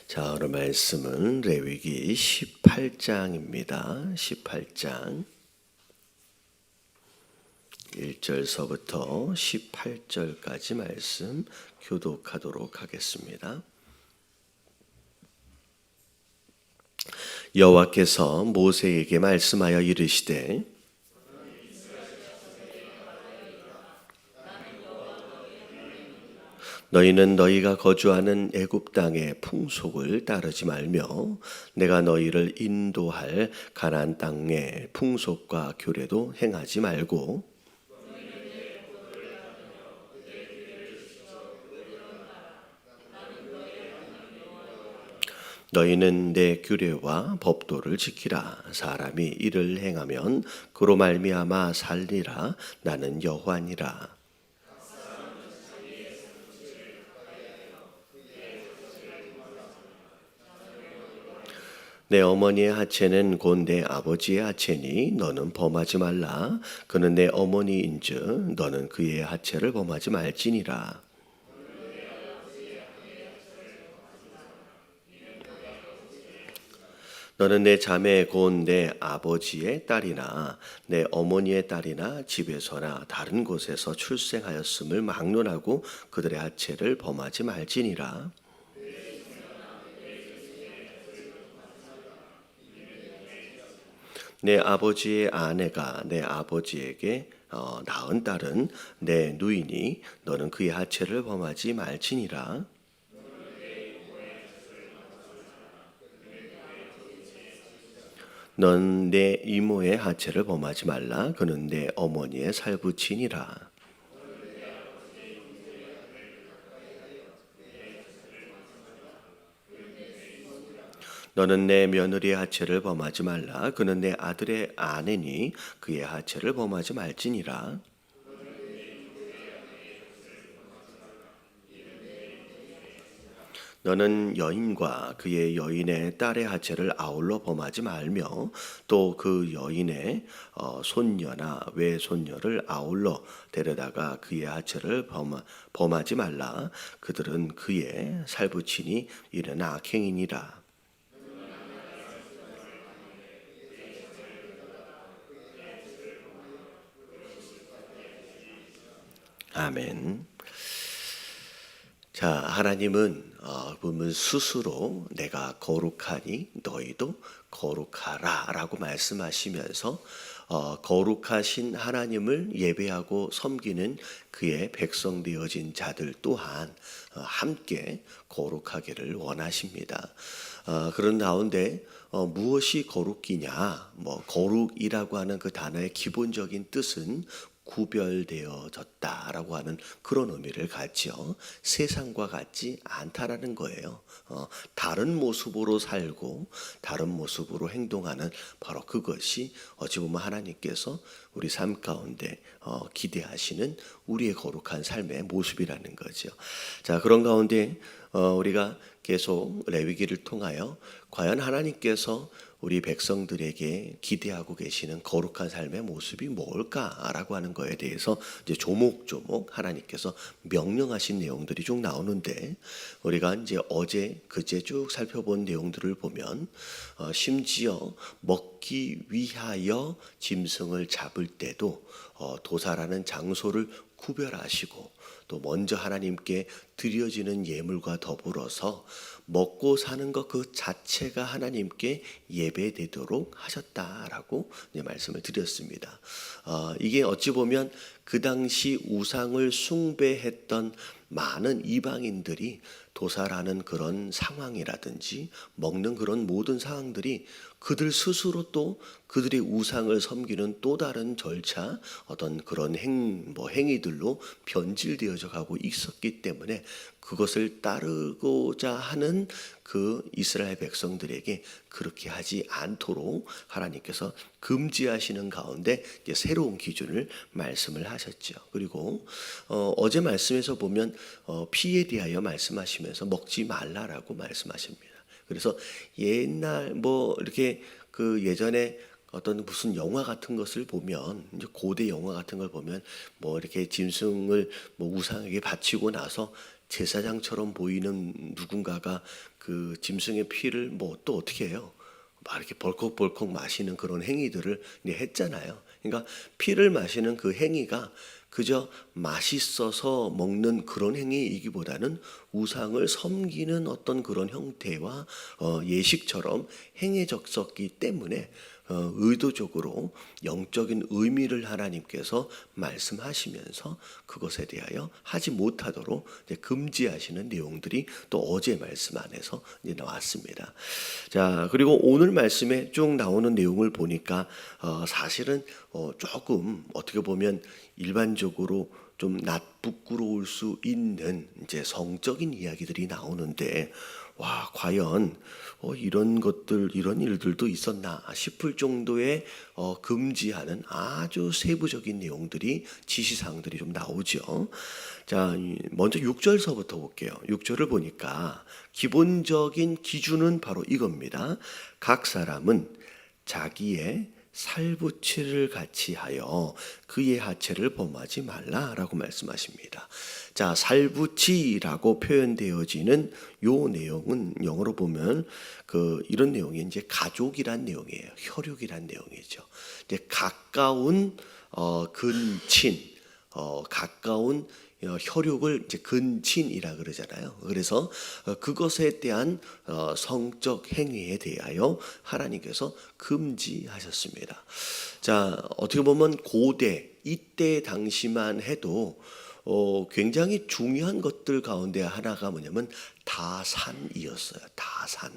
자, 오늘 말씀은 레위기 18장입니다. 18장 1절서부터 18절까지 말씀 교독하도록 하겠습니다. 여호와께서 모세에게 말씀하여 이르시되 너희는 너희가 거주하는 애굽 땅의 풍속을 따르지 말며 내가 너희를 인도할 가나안 땅의 풍속과 규례도 행하지 말고 너희는 내 규례와 법도를 지키라. 사람이 이를 행하면 그로 말미암아 살리라. 나는 여호와니라. 내 어머니의 하체는 곧 내 아버지의 하체니 너는 범하지 말라. 그는 내 어머니인즉 너는 그의 하체를 범하지 말지니라. 너는 내 자매 곧 내 아버지의 딸이나 내 어머니의 딸이나 집에서나 다른 곳에서 출생하였음을 막론하고 그들의 하체를 범하지 말지니라. 내 아버지의 아내가 내 아버지에게 낳은 딸은 내 누이니 너는 그의 하체를 범하지 말지니라. 넌 내 이모의 하체를 범하지 말라. 그는 내 어머니의 살부친이라. 너는 내 며느리의 하체를 범하지 말라. 그는 내 아들의 아내니 그의 하체를 범하지 말지니라. 너는 여인과 그의 여인의 딸의 하체를 아울러 범하지 말며 또 그 여인의 손녀나 외손녀를 아울러 데려다가 그의 하체를 범하지 말라. 그들은 그의 살부친이 이는 악행이니라. 아멘. 자, 하나님은 보면 스스로 내가 거룩하니 너희도 거룩하라 라고 말씀하시면서 거룩하신 하나님을 예배하고 섬기는 그의 백성 되어진 자들 또한 함께 거룩하기를 원하십니다. 그런 가운데 무엇이 거룩이냐? 거룩이라고 하는 그 단어의 기본적인 뜻은 구별되어졌다라고 하는 그런 의미를 갖죠. 세상과 같지 않다라는 거예요. 다른 모습으로 살고 다른 모습으로 행동하는 바로 그것이 어찌 보면 하나님께서 우리 삶 가운데 기대하시는 우리의 거룩한 삶의 모습이라는 거죠. 자, 그런 가운데 우리가 계속 레위기를 통하여 과연 하나님께서 우리 백성들에게 기대하고 계시는 거룩한 삶의 모습이 뭘까라고 하는 거에 대해서 이제 조목조목 하나님께서 명령하신 내용들이 쭉 나오는데 우리가 이제 어제 그제 쭉 살펴본 내용들을 보면 심지어 먹기 위하여 짐승을 잡을 때도 도살하는 장소를 구별하시고 또 먼저 하나님께 드려지는 예물과 더불어서 먹고 사는 것 그 자체가 하나님께 예배되도록 하셨다라고 말씀을 드렸습니다. 이게 어찌 보면 그 당시 우상을 숭배했던 많은 이방인들이 도살하는 그런 상황이라든지 먹는 그런 모든 상황들이 그들 스스로 또 그들의 우상을 섬기는 또 다른 절차 어떤 그런 행위들로 변질되어져 가고 있었기 때문에 그것을 따르고자 하는 그 이스라엘 백성들에게 그렇게 하지 않도록 하나님께서 금지하시는 가운데 이제 새로운 기준을 말씀을 하셨죠. 그리고 어제 말씀에서 보면 피에 대하여 말씀하시면서 먹지 말라라고 말씀하십니다. 그래서 옛날 이렇게 그 예전에 어떤 무슨 영화 같은 것을 보면, 이제 고대 영화 같은 걸 보면 뭐 이렇게 짐승을 뭐 우상에게 바치고 나서 제사장처럼 보이는 누군가가 그 짐승의 피를 뭐 또 어떻게 해요? 막 이렇게 벌컥벌컥 마시는 그런 행위들을 이제 했잖아요. 그러니까 피를 마시는 그 행위가 그저 맛있어서 먹는 그런 행위이기보다는 우상을 섬기는 어떤 그런 형태와 예식처럼 행해졌었기 때문에 의도적으로 영적인 의미를 하나님께서 말씀하시면서 그것에 대하여 하지 못하도록 이제 금지하시는 내용들이 또 어제 말씀 안에서 이제 나왔습니다. 자, 그리고 오늘 말씀에 쭉 나오는 내용을 보니까 사실은 조금 어떻게 보면 일반적으로 좀 낯부끄러울 수 있는 이제 성적인 이야기들이 나오는데, 와, 과연 이런 것들, 이런 일들도 있었나 싶을 정도의 금지하는 아주 세부적인 내용들이, 지시사항들이 좀 나오죠. 자, 먼저 6절서부터 볼게요. 6절을 보니까 기본적인 기준은 바로 이겁니다. 각 사람은 자기의 살붙이를 같이 하여 그의 하체를 범하지 말라라고 말씀하십니다. 자, 살붙이라고 표현되어지는 요 내용은 영어로 보면 이런 내용이 이제 가족이란 내용이에요. 혈육이란 내용이죠. 이제 가까운 근친, 가까운 혈육을 이제 근친이라 그러잖아요. 그래서 그것에 대한 성적 행위에 대하여 하나님께서 금지하셨습니다. 자, 어떻게 보면 고대 이때 당시만 해도 굉장히 중요한 것들 가운데 하나가 뭐냐면 다산이었어요. 다산.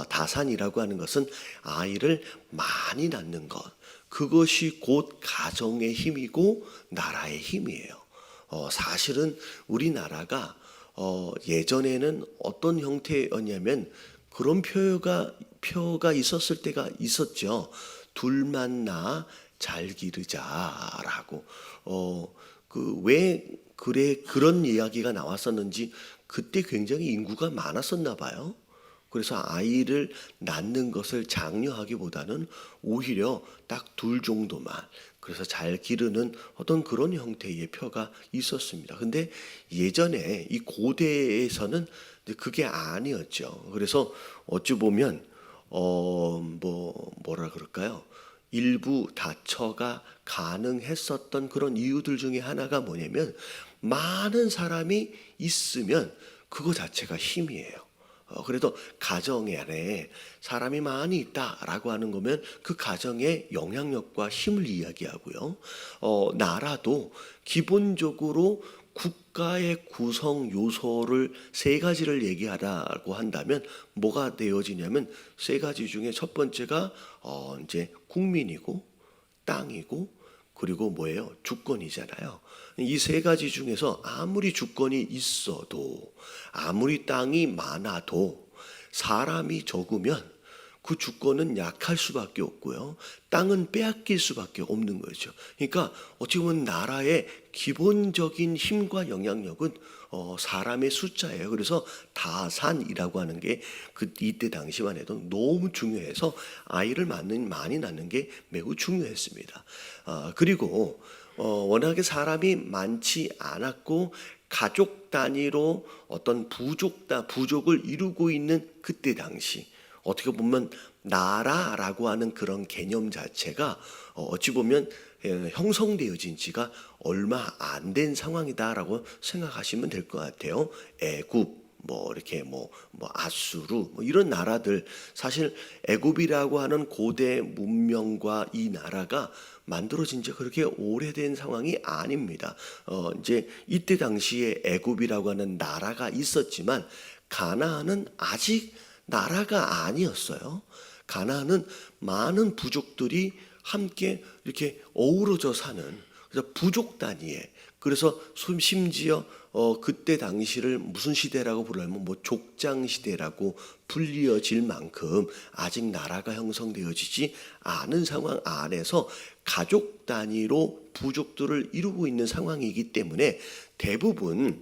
다산이라고 하는 것은 아이를 많이 낳는 것. 그것이 곧 가정의 힘이고 나라의 힘이에요. 사실은 우리나라가 예전에는 어떤 형태였냐면 그런 표가 있었을 때가 있었죠. 둘만 낳아 잘 기르자라고. 왜 그런 이야기가 나왔었는지, 그때 굉장히 인구가 많았었나 봐요. 그래서 아이를 낳는 것을 장려하기보다는 오히려 딱 둘 정도만, 그래서 잘 기르는 어떤 그런 형태의 표가 있었습니다. 근데 예전에 이 고대에서는 그게 아니었죠. 그래서 어찌 보면 뭐라 그럴까요? 일부 다처가 가능했었던 그런 이유들 중에 하나가 뭐냐면, 많은 사람이 있으면 그거 자체가 힘이에요. 그래도 가정 안에 사람이 많이 있다라고 하는 거면 그 가정의 영향력과 힘을 이야기하고요. 나라도 기본적으로 국가의 구성 요소를 세 가지를 얘기하라고 한다면 뭐가 되어지냐면, 세 가지 중에 첫 번째가 이제 국민이고 땅이고 그리고 뭐예요? 주권이잖아요. 이 세 가지 중에서 아무리 주권이 있어도, 아무리 땅이 많아도 사람이 적으면 그 주권은 약할 수밖에 없고요. 땅은 빼앗길 수밖에 없는 거죠. 그러니까 어찌 보면 나라의 기본적인 힘과 영향력은 사람의 숫자예요. 그래서 다산이라고 하는 게 이때 당시만 해도 너무 중요해서 아이를 많이 낳는 게 매우 중요했습니다. 그리고 워낙에 사람이 많지 않았고 가족 단위로 어떤 부족을 이루고 있는 그때 당시, 어떻게 보면 나라라고 하는 그런 개념 자체가 어찌 보면 형성되어진 지가 얼마 안 된 상황이다라고 생각하시면 될 것 같아요. 애굽, 이렇게 아수르 이런 나라들, 사실 애굽이라고 하는 고대 문명과 이 나라가 만들어진 지 그렇게 오래된 상황이 아닙니다. 이제 이때 당시에 애굽이라고 하는 나라가 있었지만 가나안은 아직 나라가 아니었어요. 가나안은 많은 부족들이 함께 이렇게 어우러져 사는, 그래서 부족 단위에, 그래서 심지어 그때 당시를 무슨 시대라고 부르냐면 족장 시대라고 불리어질 만큼 아직 나라가 형성되어지지 않은 상황 안에서 가족 단위로 부족들을 이루고 있는 상황이기 때문에 대부분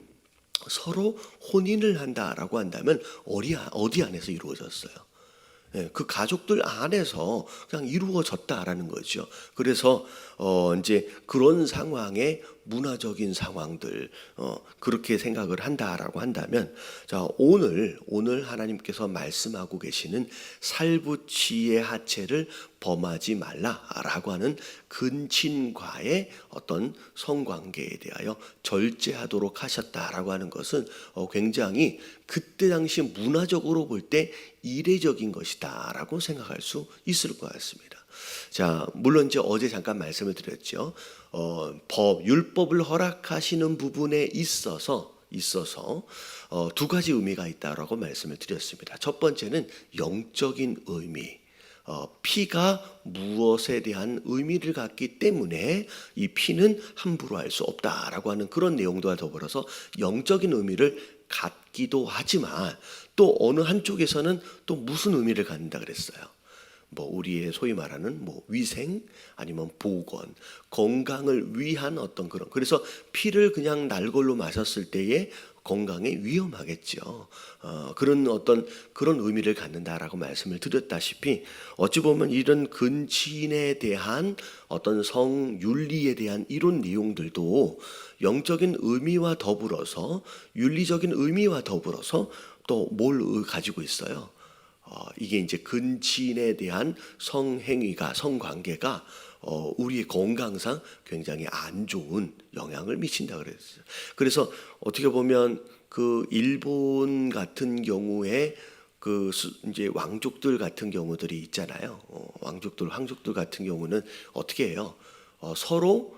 서로 혼인을 한다라고 한다면 어디 안에서 이루어졌어요? 그 가족들 안에서 그냥 이루어졌다라는 거죠. 그래서 이제 그런 상황에 문화적인 상황들 그렇게 생각을 한다라고 한다면, 자, 오늘 하나님께서 말씀하고 계시는 살부치의 하체를 범하지 말라라고 하는 근친과의 어떤 성관계에 대하여 절제하도록 하셨다라고 하는 것은 굉장히 그때 당시 문화적으로 볼 때 이례적인 것이다라고 생각할 수 있을 것 같습니다. 자, 물론 이제 어제 잠깐 말씀을 드렸죠. 율법을 허락하시는 부분에 있어서 두 가지 의미가 있다라고 말씀을 드렸습니다. 첫 번째는 영적인 의미. 피가 무엇에 대한 의미를 갖기 때문에 이 피는 함부로 할 수 없다라고 하는 그런 내용과 더불어서 영적인 의미를 갖기도 하지만, 또 어느 한쪽에서는 또 무슨 의미를 갖는다 그랬어요. 우리의 소위 말하는 위생 아니면 보건, 건강을 위한 어떤 그런, 그래서 피를 그냥 날걸로 마셨을 때에 건강에 위험하겠죠. 그런 의미를 갖는다라고 말씀을 드렸다시피, 어찌 보면 이런 근친에 대한 어떤 성윤리에 대한 이런 내용들도 영적인 의미와 더불어서, 윤리적인 의미와 더불어서 또 뭘 가지고 있어요? 이게 이제 근친에 대한 성행위가, 성관계가 우리의 건강상 굉장히 안 좋은 영향을 미친다 그랬어요. 그래서 어떻게 보면 그 일본 같은 경우에 이제 왕족들 같은 경우들이 있잖아요. 왕족들 같은 경우는 어떻게 해요? 서로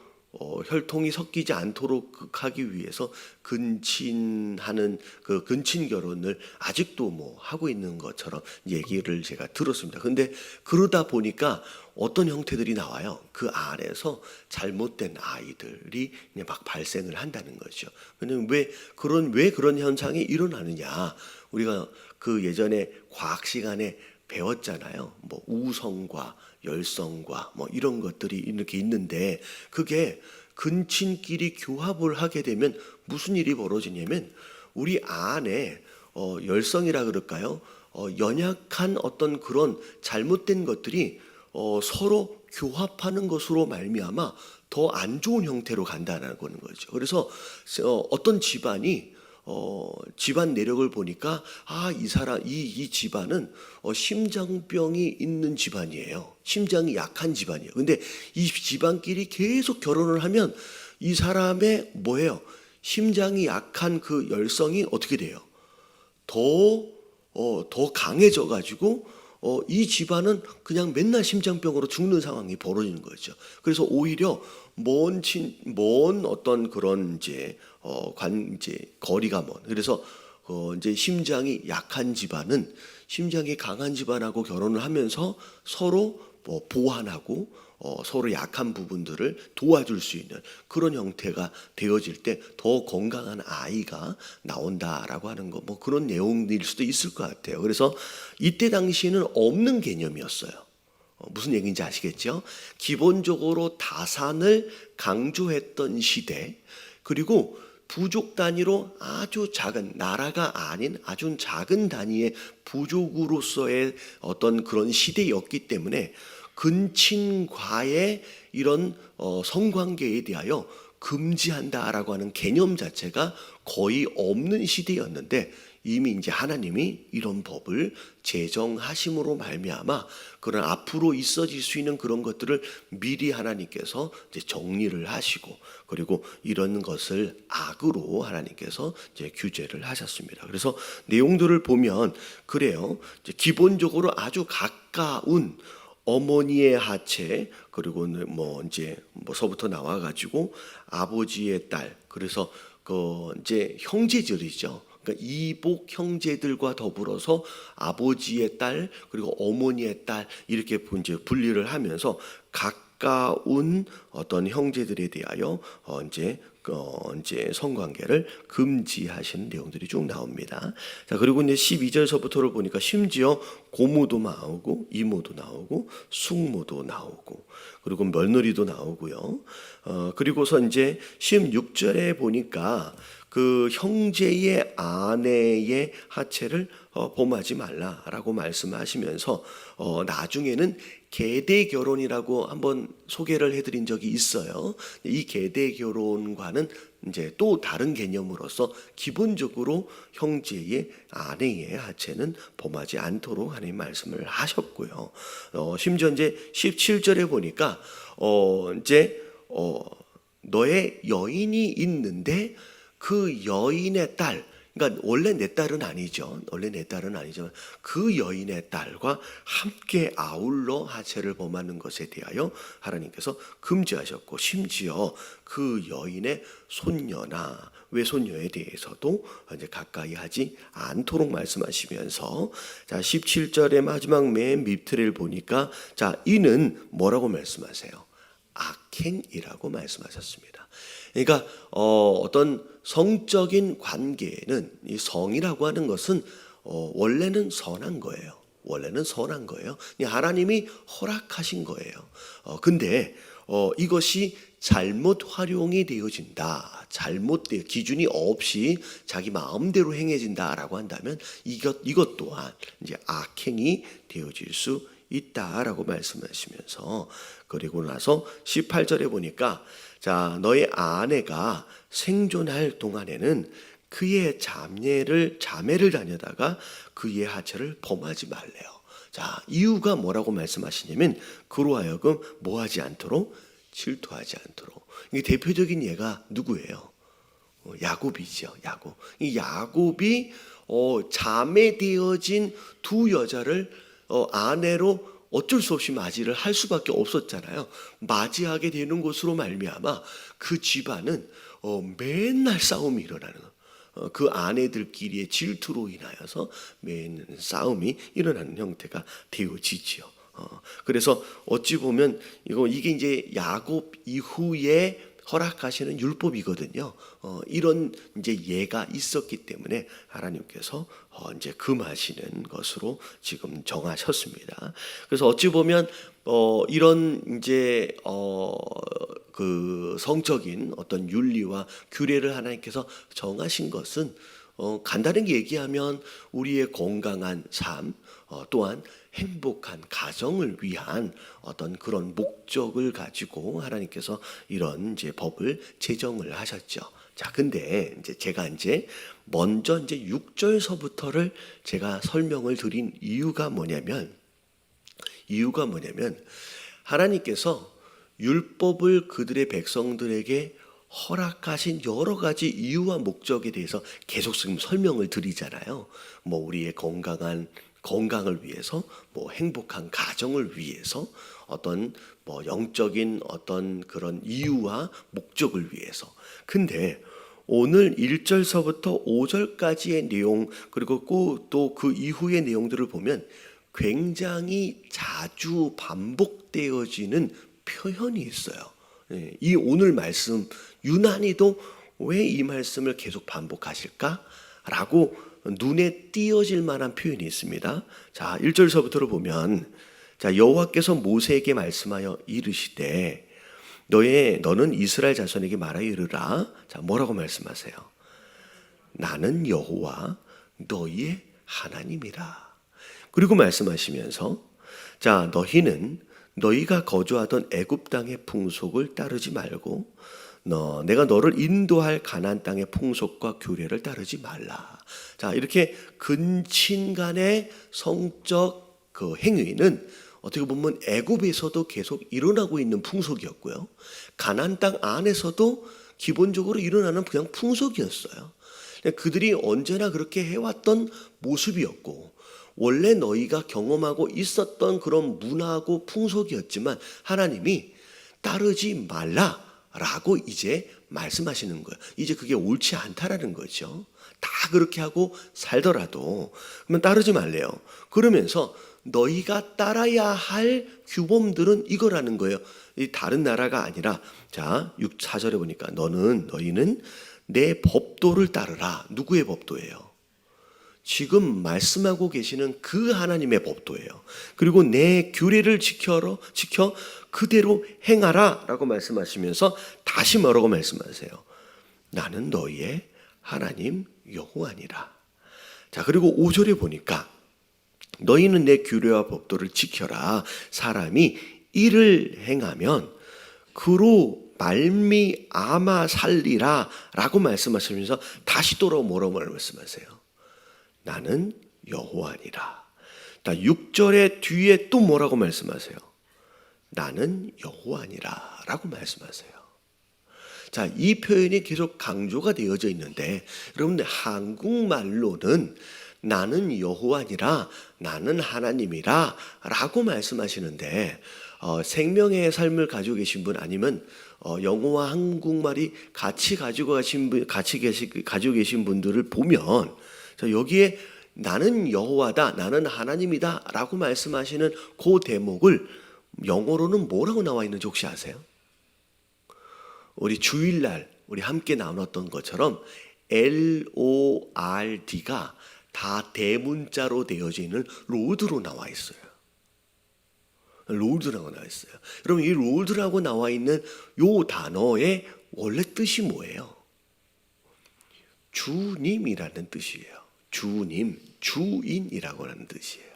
혈통이 섞이지 않도록 하기 위해서 근친하는 그 근친 결혼을 아직도 하고 있는 것처럼 얘기를 제가 들었습니다. 근데 그러다 보니까 어떤 형태들이 나와요. 그 안에서 잘못된 아이들이 막 발생을 한다는 거죠. 왜 그런 현상이 일어나느냐? 우리가 그 예전에 과학 시간에 배웠잖아요. 우성과 열성과 이런 것들이 이렇게 있는데, 그게 근친끼리 교합을 하게 되면 무슨 일이 벌어지냐면, 우리 안에 열성이라 그럴까요? 연약한 어떤 그런 잘못된 것들이 서로 교합하는 것으로 말미암아 더 안 좋은 형태로 간다는 거죠. 그래서 어떤 집안이 집안 내력을 보니까 이 집안은 심장병이 있는 집안이에요. 심장이 약한 집안이에요. 근데 이 집안끼리 계속 결혼을 하면 이 사람의 심장이 약한 그 열성이 어떻게 돼요? 더 강해져 가지고 이 집안은 그냥 맨날 심장병으로 죽는 상황이 벌어지는 거죠. 그래서 오히려 먼 어떤 그런 이제 거리가 먼, 그래서 이제 심장이 약한 집안은 심장이 강한 집안하고 결혼을 하면서 서로 보완하고 서로 약한 부분들을 도와줄 수 있는 그런 형태가 되어질 때 더 건강한 아이가 나온다라고 하는 거, 그런 내용일 수도 있을 것 같아요. 그래서 이때 당시에는 없는 개념이었어요. 무슨 얘기인지 아시겠죠? 기본적으로 다산을 강조했던 시대, 그리고 부족 단위로 아주 작은, 나라가 아닌 아주 작은 단위의 부족으로서의 어떤 그런 시대였기 때문에 근친과의 이런 성관계에 대하여 금지한다라고 하는 개념 자체가 거의 없는 시대였는데, 이미 이제 하나님이 이런 법을 제정하심으로 말미암아 그런 앞으로 있어질 수 있는 그런 것들을 미리 하나님께서 이제 정리를 하시고, 그리고 이런 것을 악으로 하나님께서 이제 규제를 하셨습니다. 그래서 내용들을 보면 그래요. 이제 기본적으로 아주 가까운 어머니의 하체, 그리고 서부터 나와가지고 아버지의 딸, 그래서 이제 형제들이죠. 그러니까 이복 형제들과 더불어서 아버지의 딸, 그리고 어머니의 딸, 이렇게 이제 분리를 하면서 가까운 어떤 형제들에 대하여 이제 성관계를 금지하시는 내용들이 쭉 나옵니다. 자, 그리고 이제 12절서부터를 보니까 심지어 고모도 나오고 이모도 나오고 숙모도 나오고, 그리고 며느리도 나오고요. 그리고서 이제 16절에 보니까 그 형제의 아내의 하체를 범하지 말라라고 말씀하시면서 나중에는 계대 결혼이라고 한번 소개를 해드린 적이 있어요. 이 계대 결혼과는 이제 또 다른 개념으로서 기본적으로 형제의 아내의 하체는 범하지 않도록 하나님 말씀을 하셨고요. 심지어 이제 17절에 보니까 이제 너의 여인이 있는데 그 여인의 딸, 그러니까 원래 내 딸은 아니죠. 원래 내 딸은 아니지만 그 여인의 딸과 함께 아울러 하체를 범하는 것에 대하여 하나님께서 금지하셨고, 심지어 그 여인의 손녀나 외손녀에 대해서도 이제 가까이 하지 않도록 말씀하시면서, 자 17절의 마지막 맨 밑을 보니까 자 이는 뭐라고 말씀하세요? 악행이라고 말씀하셨습니다. 그러니까 어떤 성적인 관계는, 이 성이라고 하는 것은 원래는 선한 거예요. 원래는 선한 거예요. 하나님이 허락하신 거예요. 근데 이것이 잘못 활용이 되어진다, 잘못되어 기준이 없이 자기 마음대로 행해진다라고 한다면 이것 또한 이제 악행이 되어질 수 있다라고 말씀하시면서, 그리고 나서 18절에 보니까 자 너의 아내가 생존할 동안에는 그의 자매를 다녀다가 그의 하체를 범하지 말래요. 자 이유가 뭐라고 말씀하시냐면, 그로 하여금 뭐하지 않도록, 질투하지 않도록. 이게 대표적인 예가 누구예요? 야곱이죠. 야곱. 이 야곱이 자매되어진 두 여자를 아내로 어쩔 수 없이 맞이를 할 수밖에 없었잖아요. 맞이하게 되는 것으로 말미암아 그 집안은 맨날 싸움이 일어나는 거예요. 그 아내들끼리의 질투로 인하여서 매일 싸움이 일어나는 형태가 되어지지요. 그래서 어찌 보면 이게 이제 야곱 이후에 허락하시는 율법이거든요. 이런 이제 예가 있었기 때문에 하나님께서 이제 금하시는 것으로 지금 정하셨습니다. 그래서 어찌 보면 이런 이제 그 성적인 어떤 윤리와 규례를 하나님께서 정하신 것은 간단하게 얘기하면 우리의 건강한 삶, 또한 행복한 가정을 위한 어떤 그런 목적을 가지고 하나님께서 이런 이제 법을 제정을 하셨죠. 자, 근데 이제 제가 먼저 6절서부터를 제가 설명을 드린 이유가 뭐냐면 하나님께서 율법을 그들의 백성들에게 허락하신 여러 가지 이유와 목적에 대해서 계속 지금 설명을 드리잖아요. 뭐 우리의 건강을 위해서, 뭐 행복한 가정을 위해서, 어떤 뭐 영적인 어떤 그런 이유와 목적을 위해서. 근데 오늘 1절서부터 5절까지의 내용, 그리고 또 그 이후의 내용들을 보면 굉장히 자주 반복되어지는 표현이 있어요. 이 오늘 말씀 유난히도 왜 이 말씀을 계속 반복하실까라고 눈에 띄어질 만한 표현이 있습니다. 자, 1절서부터를 보면, 자 여호와께서 모세에게 말씀하여 이르시되 너는 이스라엘 자손에게 말하여 이르라. 자, 뭐라고 말씀하세요? 나는 여호와 너희의 하나님이라. 그리고 말씀하시면서, 자 너희는 너희가 거주하던 애굽 땅의 풍속을 따르지 말고 내가 너를 인도할 가나안 땅의 풍속과 규례를 따르지 말라. 자, 이렇게 근친 간의 성적 그 행위는 어떻게 보면 애굽에서도 계속 일어나고 있는 풍속이었고요, 가나안 땅 안에서도 기본적으로 일어나는 그냥 풍속이었어요. 그들이 언제나 그렇게 해왔던 모습이었고, 원래 너희가 경험하고 있었던 그런 문화고 풍속이었지만 하나님이 따르지 말라라고 이제 말씀하시는 거예요. 이제 그게 옳지 않다라는 거죠. 다 그렇게 하고 살더라도 그러면 따르지 말래요. 그러면서 너희가 따라야 할 규범들은 이거라는 거예요. 이 다른 나라가 아니라, 자 4절에 보니까 너희는 내 법도를 따르라. 누구의 법도예요? 지금 말씀하고 계시는 그 하나님의 법도예요. 그리고 내 규례를 지켜 그대로 행하라 라고 말씀하시면서 다시 뭐라고 말씀하세요? 나는 너희의 하나님 여호와니라. 자, 그리고 5절에 보니까 너희는 내 규례와 법도를 지켜라. 사람이 이를 행하면 그로 말미암아 살리라 라고 말씀하시면서 다시 돌아오 뭐라고 말씀하세요? 나는 여호와니라. 6절의 뒤에 또 뭐라고 말씀하세요? 나는 여호와니라 라고 말씀하세요. 자, 이 표현이 계속 강조가 되어져 있는데 여러분들 한국말로는 나는 여호와니라, 나는 하나님이라 라고 말씀하시는데 생명의 삶을 가지고 계신 분 아니면 영어와 한국말이 같이 가지고 계신 분들을 보면 여기에 나는 여호와다, 나는 하나님이다 라고 말씀하시는 그 대목을 영어로는 뭐라고 나와 있는지 혹시 아세요? 우리 주일날 우리 함께 나눴던 것처럼 LORD가 다 대문자로 되어져 있는 로드로 나와 있어요. 로드라고 나와 있어요. 여러분, 이 로드라고 나와 있는 요 단어의 원래 뜻이 뭐예요? 주님이라는 뜻이에요. 주님, 주인이라고 하는 뜻이에요.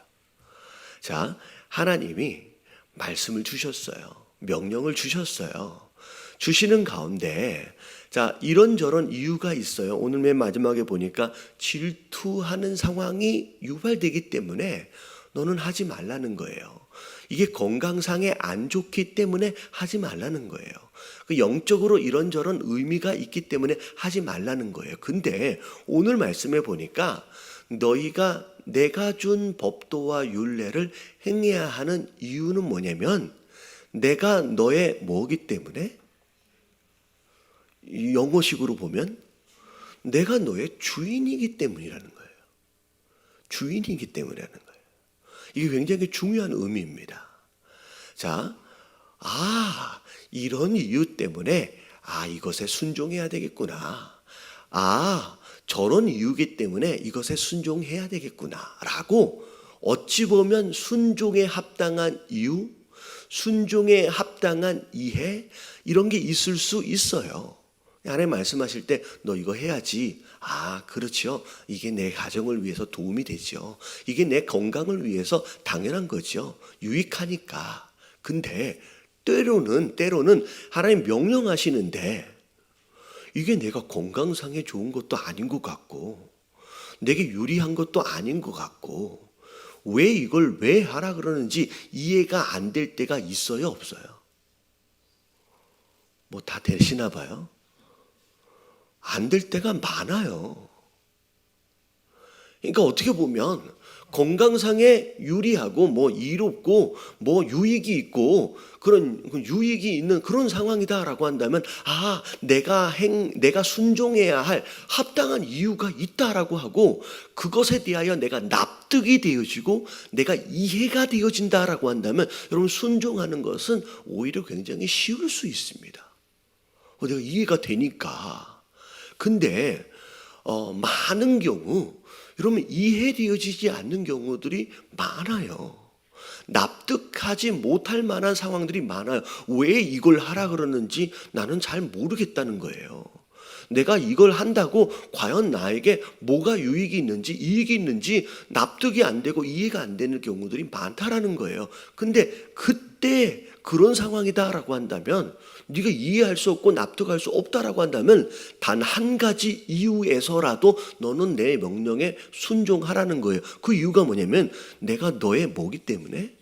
자, 하나님이 말씀을 주셨어요. 명령을 주셨어요. 주시는 가운데 자, 이런저런 이유가 있어요. 오늘 맨 마지막에 보니까 질투하는 상황이 유발되기 때문에 너는 하지 말라는 거예요. 이게 건강상에 안 좋기 때문에 하지 말라는 거예요. 영적으로 이런저런 의미가 있기 때문에 하지 말라는 거예요. 근데 오늘 말씀에 보니까 너희가 내가 준 법도와 율례를 행해야 하는 이유는 뭐냐면 내가 너의 뭐기 때문에? 영어식으로 보면 내가 너의 주인이기 때문이라는 거예요. 주인이기 때문이라는 거예요. 이게 굉장히 중요한 의미입니다. 자, 이런 이유 때문에 이것에 순종해야 되겠구나. 저런 이유기 때문에 이것에 순종해야 되겠구나 라고 어찌 보면 순종에 합당한 이유, 순종에 합당한 이해 이런 게 있을 수 있어요. 하나님 말씀하실 때 너 이거 해야지. 그렇죠. 이게 내 가정을 위해서 도움이 되죠. 이게 내 건강을 위해서 당연한 거죠. 유익하니까. 근데 때로는 하나님 명령하시는데 이게 내가 건강상에 좋은 것도 아닌 것 같고 내게 유리한 것도 아닌 것 같고 왜 이걸 왜 하라 그러는지 이해가 안 될 때가 있어요, 없어요? 뭐 다 되시나 봐요. 안 될 때가 많아요. 그러니까 어떻게 보면 건강상에 유리하고 뭐 이롭고 뭐 유익이 있고 그런 유익이 있는 그런 상황이다라고 한다면 내가 순종해야 할 합당한 이유가 있다라고 하고 그것에 대하여 내가 납득이 되어지고 내가 이해가 되어진다라고 한다면 여러분 순종하는 것은 오히려 굉장히 쉬울 수 있습니다. 내가 이해가 되니까. 근데 많은 경우 여러분 이해되어지지 않는 경우들이 많아요. 납득하지 못할 만한 상황들이 많아요. 왜 이걸 하라 그러는지 나는 잘 모르겠다는 거예요. 내가 이걸 한다고 과연 나에게 뭐가 유익이 있는지 이익이 있는지 납득이 안 되고 이해가 안 되는 경우들이 많다라는 거예요. 근데 그때 그런 상황이다라고 한다면 네가 이해할 수 없고 납득할 수 없다라고 한다면 단 한 가지 이유에서라도 너는 내 명령에 순종하라는 거예요. 그 이유가 뭐냐면 내가 너의 뭐기 때문에?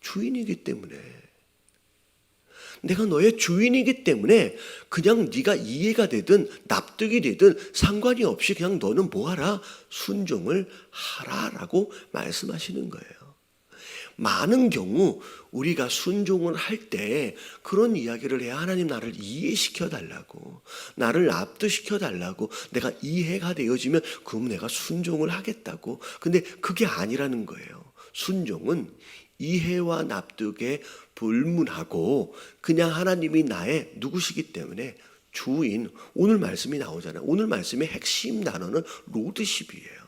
주인이기 때문에. 내가 너의 주인이기 때문에 그냥 네가 이해가 되든 납득이 되든 상관이 없이 그냥 너는 뭐하라? 순종을 하라라고 말씀하시는 거예요. 많은 경우 우리가 순종을 할 때 그런 이야기를 해야 하나님 나를 이해시켜 달라고 나를 납득시켜 달라고 내가 이해가 되어지면 그럼 내가 순종을 하겠다고. 근데 그게 아니라는 거예요. 순종은 이해와 납득에 불문하고 그냥 하나님이 나의 누구시기 때문에 주인. 오늘 말씀이 나오잖아요. 오늘 말씀의 핵심 단어는 로드십이에요.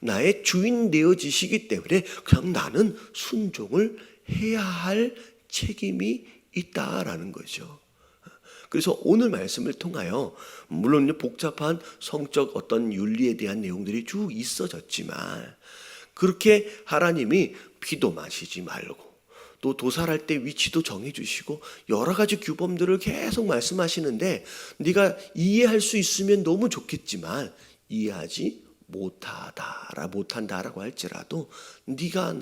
나의 주인 되어지시기 때문에 그냥 나는 순종을 해야 할 책임이 있다라는 거죠. 그래서 오늘 말씀을 통하여 물론 복잡한 성적 어떤 윤리에 대한 내용들이 쭉 있어졌지만 그렇게 하나님이 피도 마시지 말고 또 도살할 때 위치도 정해주시고 여러 가지 규범들을 계속 말씀하시는데 네가 이해할 수 있으면 너무 좋겠지만 이해하지 못한다라고 할지라도 네가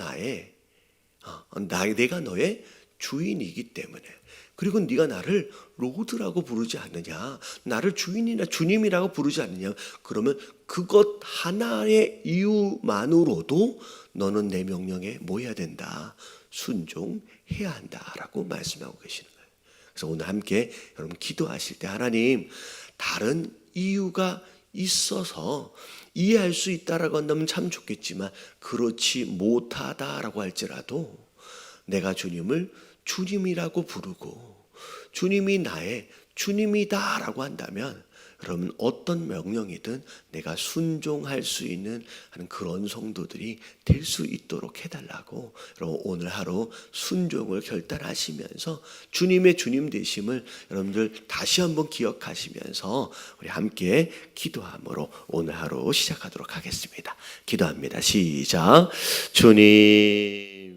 내가 너의 주인이기 때문에 그리고 네가 나를 로드라고 부르지 않느냐 나를 주인이나 주님이라고 부르지 않느냐 그러면 그것 하나의 이유만으로도 너는 내 명령에 뭐 해야 된다 순종해야 한다라고 말씀하고 계시는 거예요. 그래서 오늘 함께 여러분 기도하실 때 하나님 다른 이유가 있어서 이해할 수 있다라고 한다면 참 좋겠지만 그렇지 못하다라고 할지라도 내가 주님을 주님이라고 부르고 주님이 나의 주님이다라고 한다면 여러분 어떤 명령이든 내가 순종할 수 있는 하는 그런 성도들이 될 수 있도록 해달라고 여러분 오늘 하루 순종을 결단하시면서 주님의 주님 되심을 여러분들 다시 한번 기억하시면서 우리 함께 기도함으로 오늘 하루 시작하도록 하겠습니다. 기도합니다. 시작. 주님